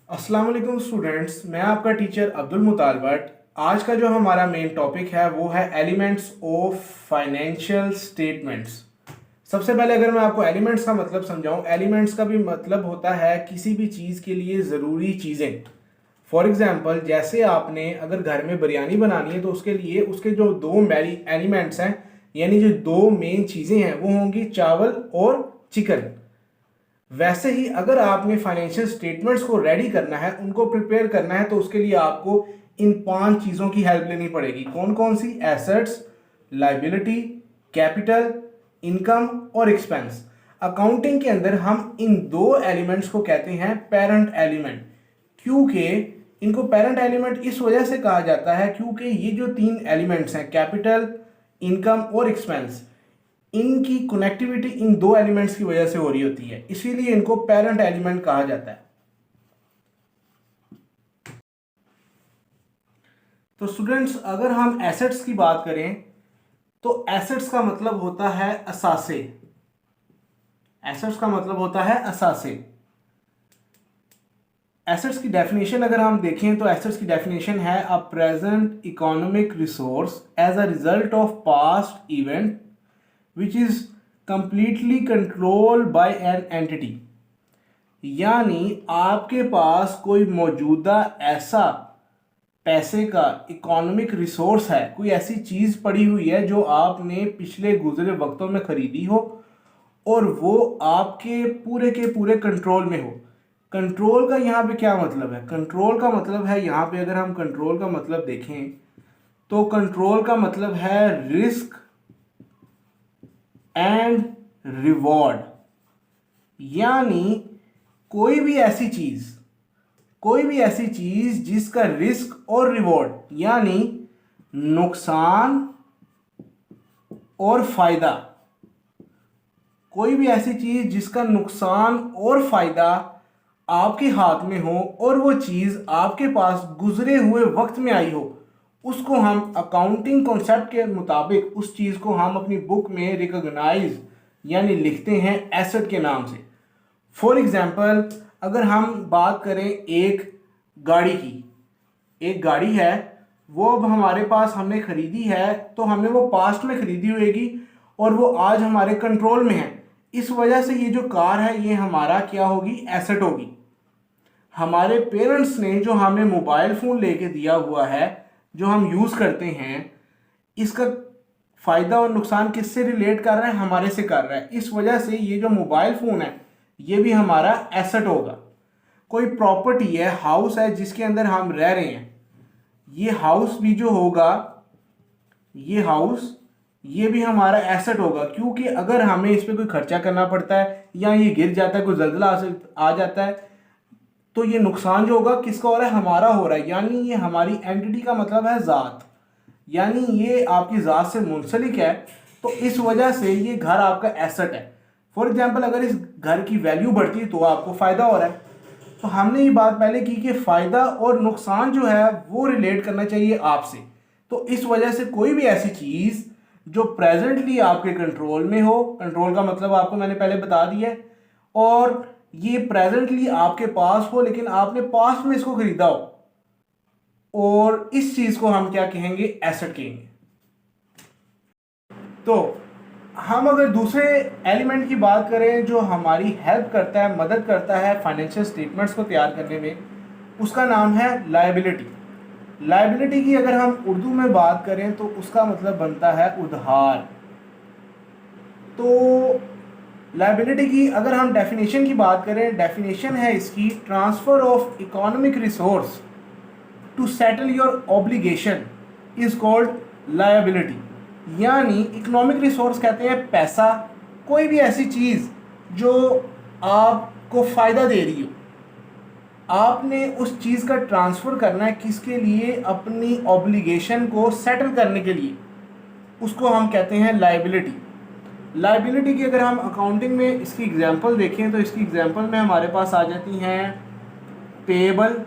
अस्सलाम वालेकुम स्टूडेंट्स, मैं आपका टीचर अब्दुल मुताल भट्ट। आज का जो हमारा मेन टॉपिक है वो है एलिमेंट्स ऑफ फाइनेंशियल स्टेटमेंट्स। सबसे पहले अगर मैं आपको एलिमेंट्स का मतलब समझाऊं, एलिमेंट्स का भी मतलब होता है किसी भी चीज़ के लिए ज़रूरी चीज़ें। फॉर एग्जांपल, जैसे आपने अगर घर में बिरयानी बनानी है तो उसके लिए उसके जो दो मेरी एलिमेंट्स हैं, यानी जो दो मेन चीज़ें हैं वो होंगी चावल और चिकन। वैसे ही अगर आपने फाइनेंशियल स्टेटमेंट्स को रेडी करना है, उनको प्रिपेयर करना है, तो उसके लिए आपको इन 5 चीज़ों की हेल्प लेनी पड़ेगी। कौन कौन सी? एसेट्स, लाइबिलिटी, कैपिटल, इनकम और एक्सपेंस। अकाउंटिंग के अंदर हम इन दो एलिमेंट्स को कहते हैं पेरेंट एलिमेंट। क्योंकि इनको पेरेंट एलिमेंट इस वजह से कहा जाता है क्योंकि ये जो 3 एलिमेंट्स हैं, कैपिटल, इनकम और एक्सपेंस, इनकी कनेक्टिविटी इन दो एलिमेंट्स की वजह से हो रही होती है, इसीलिए इनको पेरेंट एलिमेंट कहा जाता है। तो स्टूडेंट्स, अगर हम एसेट्स की बात करें तो एसेट्स का मतलब होता है असासे। एसेट्स का मतलब होता है असासे। एसेट्स की डेफिनेशन अगर हम देखें तो एसेट्स की डेफिनेशन है a present economic resource as a result of past event which is completely controlled by an entity. यानी आपके पास कोई मौजूदा ऐसा पैसे का इकोनॉमिक रिसोर्स है, कोई ऐसी चीज़ पड़ी हुई है जो आपने पिछले गुजरे वक्तों में खरीदी हो और वो आपके पूरे के पूरे कंट्रोल में हो। कंट्रोल का यहाँ पे क्या मतलब है? कंट्रोल का मतलब है, यहाँ पे अगर हम कंट्रोल का मतलब देखें तो कंट्रोल का मतलब है रिस्क एंड रिवॉर्ड। यानी कोई भी ऐसी चीज जिसका रिस्क और रिवॉर्ड यानी नुकसान और फायदा, कोई भी ऐसी चीज जिसका नुकसान और फायदा आपके हाथ में हो और वो चीज आपके पास गुजरे हुए वक्त में आई हो, उसको हम अकाउंटिंग कॉन्सेप्ट के मुताबिक उस चीज को हम अपनी बुक में रिकॉग्नाइज यानी लिखते हैं एसेट के नाम से। फॉर एग्जाम्पल, अगर हम बात करें एक गाड़ी की, एक गाड़ी है, वो अब हमारे पास हमने खरीदी है, तो हमने वो पास्ट में खरीदी होगी और वो आज हमारे कंट्रोल में है। इस वजह से ये जो कार है ये हमारा क्या होगी? एसेट होगी। हमारे पेरेंट्स ने जो हमें मोबाइल फ़ोन लेके दिया हुआ है, जो हम यूज़ करते हैं, इसका फ़ायदा और नुकसान किससे रिलेट कर रहा है? हमारे से कर रहा है। इस वजह से ये जो मोबाइल फ़ोन है ये भी हमारा एसेट होगा। कोई प्रॉपर्टी है, हाउस है जिसके अंदर हम रह रहे हैं, ये हाउस भी जो होगा, ये हाउस ये भी हमारा एसेट होगा। क्योंकि अगर हमें इस पर कोई खर्चा करना पड़ता है या ये गिर जाता है, कोई जल्जला आ जाता है, तो ये नुकसान जो होगा किसका हो रहा है? हमारा हो रहा है। यानी ये हमारी एंटिटी का मतलब है ज़ात, यानी ये आपकी ज़ात से मुंसलिक है। तो इस वजह से ये घर आपका एसेट है। फॉर एग्जाम्पल, अगर इस घर की वैल्यू बढ़ती है तो आपको फ़ायदा हो रहा है। तो हमने ये बात पहले की कि फ़ायदा और नुकसान जो है वो रिलेट करना चाहिए आपसे। तो इस वजह से कोई भी ऐसी चीज़ जो प्रेजेंटली आपके कंट्रोल में हो, कंट्रोल का मतलब आपको मैंने पहले बता दिया है, और ये प्रेजेंटली आपके पास हो लेकिन आपने पास्ट में इसको खरीदा हो, और इस चीज़ को हम क्या कहेंगे? एसेट कहेंगे। तो हम अगर दूसरे एलिमेंट की बात करें जो हमारी हेल्प करता है, मदद करता है फाइनेंशियल स्टेटमेंट्स को तैयार करने में, उसका नाम है लायबिलिटी। लायबिलिटी की अगर हम उर्दू में बात करें तो उसका मतलब बनता है उधार। तो लायबिलिटी की अगर हम डेफिनेशन की बात करें, डेफिनेशन है इसकी transfer of economic resource to settle your obligation is called liability. यानी इकोनॉमिक रिसोर्स कहते हैं पैसा, कोई भी ऐसी चीज़ जो आपको फ़ायदा दे रही हो, आपने उस चीज़ का ट्रांसफ़र करना है किसके लिए? अपनी ऑब्लिगेशन को सेटल करने के लिए, उसको हम कहते हैं लायबिलिटी। लायबिलिटी की अगर हम अकाउंटिंग में इसकी एग्जांपल देखें तो इसकी एग्जांपल में हमारे पास आ जाती हैं payable,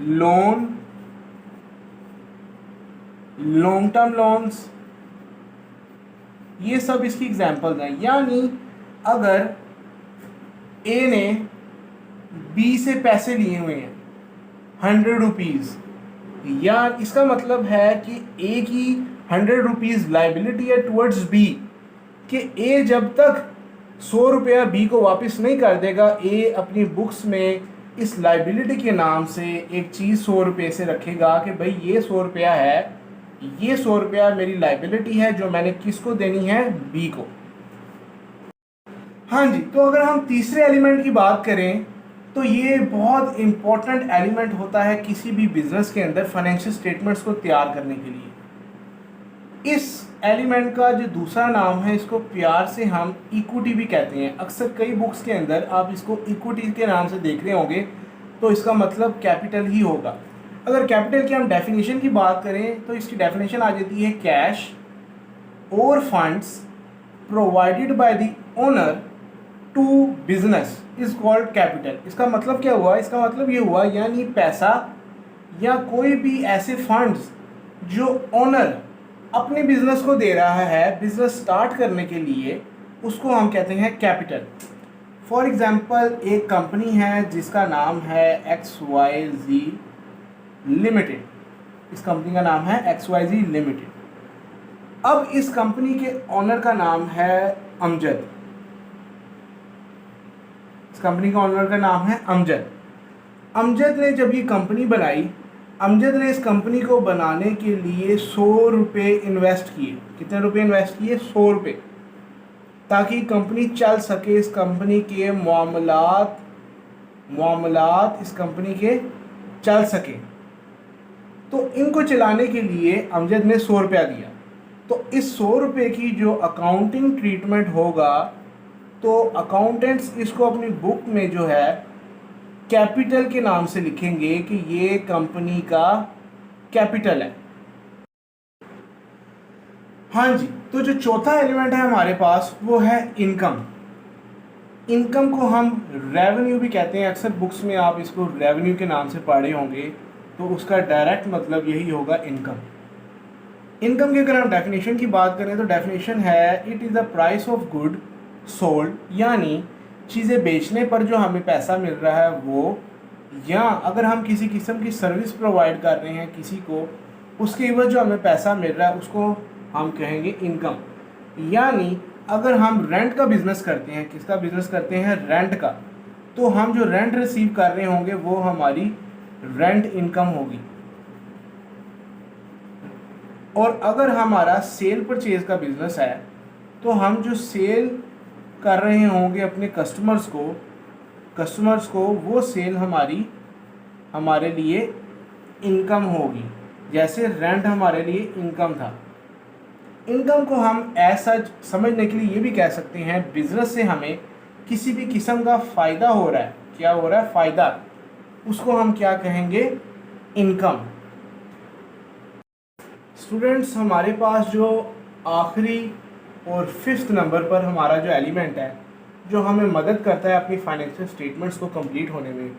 loan, long term loans, ये सब इसकी एग्जांपल्स हैं। यानी अगर ए ने बी से पैसे लिए हुए हैं 100 रुपीज़, या इसका मतलब है कि ए की 100 रुपीज़ लाइबिलिटी है टुवर्ड्स बी, कि ए जब तक 100 रुपया बी को वापस नहीं कर देगा, ए अपनी बुक्स में इस लाइबिलिटी के नाम से एक चीज़ 100 रुपये से रखेगा कि भाई ये 100 रुपया है, ये 100 रुपया मेरी लाइबिलिटी है जो मैंने किसको देनी है, बी को। हाँ जी, तो अगर हम तीसरे एलिमेंट की बात करें तो ये बहुत इम्पोर्टेंट एलिमेंट होता है किसी भी बिजनेस के अंदर फाइनेंशियल स्टेटमेंट्स को तैयार करने के लिए। इस एलिमेंट का जो दूसरा नाम है, इसको प्यार से हम इक्विटी भी कहते हैं। अक्सर कई बुक्स के अंदर आप इसको इक्विटी के नाम से देख रहे होंगे, तो इसका मतलब कैपिटल ही होगा। अगर कैपिटल की हम डेफिनेशन की बात करें तो इसकी डेफिनेशन आ जाती है कैश और funds provided by the owner to business is called capital. इसका मतलब क्या हुआ, इसका मतलब ये हुआ यानी पैसा या कोई भी ऐसे फंड्स जो ओनर अपने बिजनेस को दे रहा है बिजनेस स्टार्ट करने के लिए, उसको हम कहते हैं कैपिटल। फॉर एग्जांपल एक कंपनी है जिसका नाम है XYZ लिमिटेड, इस कंपनी का नाम है XYZ लिमिटेड। अब इस कंपनी के ओनर का नाम है अमजद, इस कंपनी का ओनर का नाम है अमजद। अमजद ने जब ये कंपनी बनाई, अमजद ने इस कंपनी को बनाने के लिए 100 रुपये इन्वेस्ट किए। कितने रुपए इन्वेस्ट किए? 100 रुपये, ताकि कंपनी चल सके, इस कंपनी के मामलात इस कंपनी के चल सके। तो इनको चलाने के लिए अमजद ने 100 रुपया दिया। तो इस 100 रुपये की जो अकाउंटिंग ट्रीटमेंट होगा, तो अकाउंटेंट्स इसको अपनी बुक में जो है कैपिटल के नाम से लिखेंगे कि ये कंपनी का कैपिटल है। हाँ जी, तो जो चौथा एलिमेंट है हमारे पास वो है इनकम। इनकम को हम रेवेन्यू भी कहते हैं, अक्सर बुक्स में आप इसको रेवेन्यू के नाम से पढ़े होंगे, तो उसका डायरेक्ट मतलब यही होगा इनकम। इनकम की अगर हम डेफिनेशन की बात करें तो डेफिनेशन है it is the price of good sold, यानी चीज़ें बेचने पर जो हमें पैसा मिल रहा है वो, या अगर हम किसी किस्म की सर्विस प्रोवाइड कर रहे हैं किसी को, उसके एवज जो हमें पैसा मिल रहा है उसको हम कहेंगे इनकम। यानी अगर हम रेंट का बिज़नेस करते हैं, किसका बिज़नेस करते हैं? रेंट का, तो हम जो रेंट रिसीव कर रहे होंगे वो हमारी रेंट इनकम होगी। और अगर हमारा सेल परचेज का बिज़नेस है, तो हम जो सेल कर रहे होंगे अपने कस्टमर्स को वो सेल हमारे लिए इनकम होगी, जैसे रेंट हमारे लिए इनकम था। इनकम को हम ऐसा समझने के लिए ये भी कह सकते हैं बिजनेस से हमें किसी भी किस्म का फ़ायदा हो रहा है। क्या हो रहा है? फ़ायदा, उसको हम क्या कहेंगे? इनकम। स्टूडेंट्स, हमारे पास जो आखिरी और 5th नंबर पर हमारा जो एलिमेंट है जो हमें मदद करता है अपनी फाइनेंशियल स्टेटमेंट्स को कंप्लीट होने में,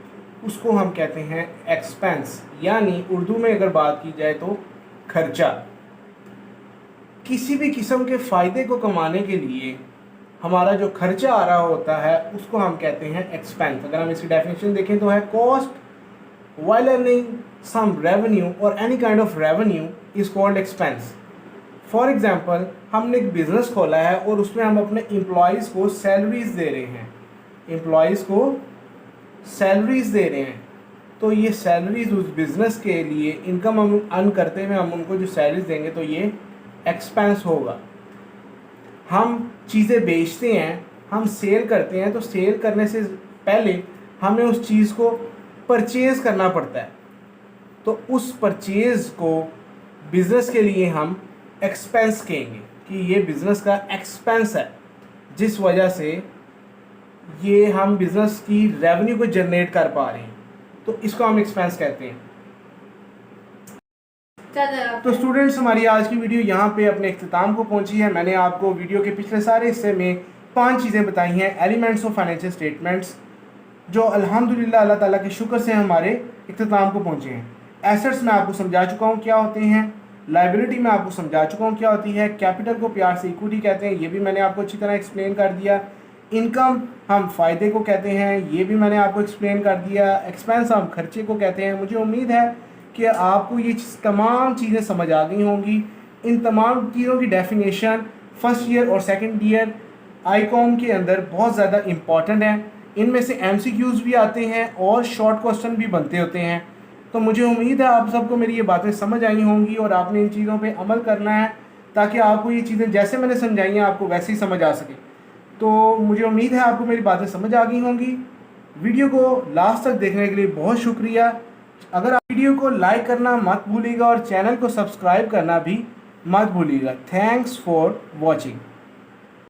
उसको हम कहते हैं एक्सपेंस, यानी उर्दू में अगर बात की जाए तो खर्चा। किसी भी किस्म के फ़ायदे को कमाने के लिए हमारा जो खर्चा आ रहा होता है उसको हम कहते हैं एक्सपेंस। अगर हम इसकी डेफिनेशन देखें तो है cost while earning some revenue और any kind of revenue is called expense. For example, हमने एक बिज़नेस खोला है और उसमें हम अपने एम्प्लॉयज़ को सैलरीज़ दे रहे हैं, तो ये सैलरीज़ उस बिज़नेस के लिए इनकम हम अर्न करते हुए हम उनको जो सैलरीज देंगे तो ये एक्सपेंस होगा। हम चीज़ें बेचते हैं, हम सेल करते हैं, तो सेल करने से पहले हमें उस चीज़ को परचेज़ करना पड़ता है, तो उस परचेज़ को बिज़नेस के लिए हम एक्सपेंस कहेंगे कि ये बिज़नेस का एक्सपेंस है, जिस वजह से ये हम बिज़नेस की रेवेन्यू को जनरेट कर पा रहे हैं, तो इसको हम एक्सपेंस कहते हैं। तो स्टूडेंट्स, हमारी आज की वीडियो यहाँ पे अपने इख्तिताम को पहुँची है। मैंने आपको वीडियो के पिछले सारे हिस्से में 5 चीज़ें बताई हैं, एलिमेंट्स ऑफ फाइनेंशियल स्टेटमेंट्स, जो अल्हम्दुलिल्लाह अल्लाह ताला के शुक्र से हमारे इख्तिताम को पहुँचे हैं। एसेट्स में आपको समझा चुका हूँ क्या होते हैं, लाइबिलिटी में आपको समझा चुका हूँ क्या होती है, कैपिटल को प्यार से इक्विटी कहते हैं, ये भी मैंने आपको अच्छी तरह एक्सप्लेन कर दिया। इनकम हम फ़ायदे को कहते हैं, ये भी मैंने आपको एक्सप्लेन कर दिया। एक्सपेंस हम खर्चे को कहते हैं। मुझे उम्मीद है कि आपको ये तमाम चीज़ें समझ आ गई होंगी। इन तमाम चीज़ों की डेफिनेशन फर्स्ट ईयर और सेकंड ईयर आईकॉम के अंदर बहुत ज़्यादा इम्पॉर्टेंट है। इनमें से एमसीक्यूज़ भी आते हैं और शॉर्ट क्वेश्चन भी बनते होते हैं। तो मुझे उम्मीद है आप सबको मेरी ये बातें समझ आई होंगी और आपने इन चीज़ों पे अमल करना है ताकि आपको ये चीज़ें जैसे मैंने समझाई हैं आपको वैसे ही समझ आ सके। तो मुझे उम्मीद है आपको मेरी बातें समझ आ गई होंगी। वीडियो को लास्ट तक देखने के लिए बहुत शुक्रिया। अगर आप वीडियो को लाइक करना मत भूलिएगा और चैनल को सब्सक्राइब करना भी मत भूलिएगा। Thanks for watching.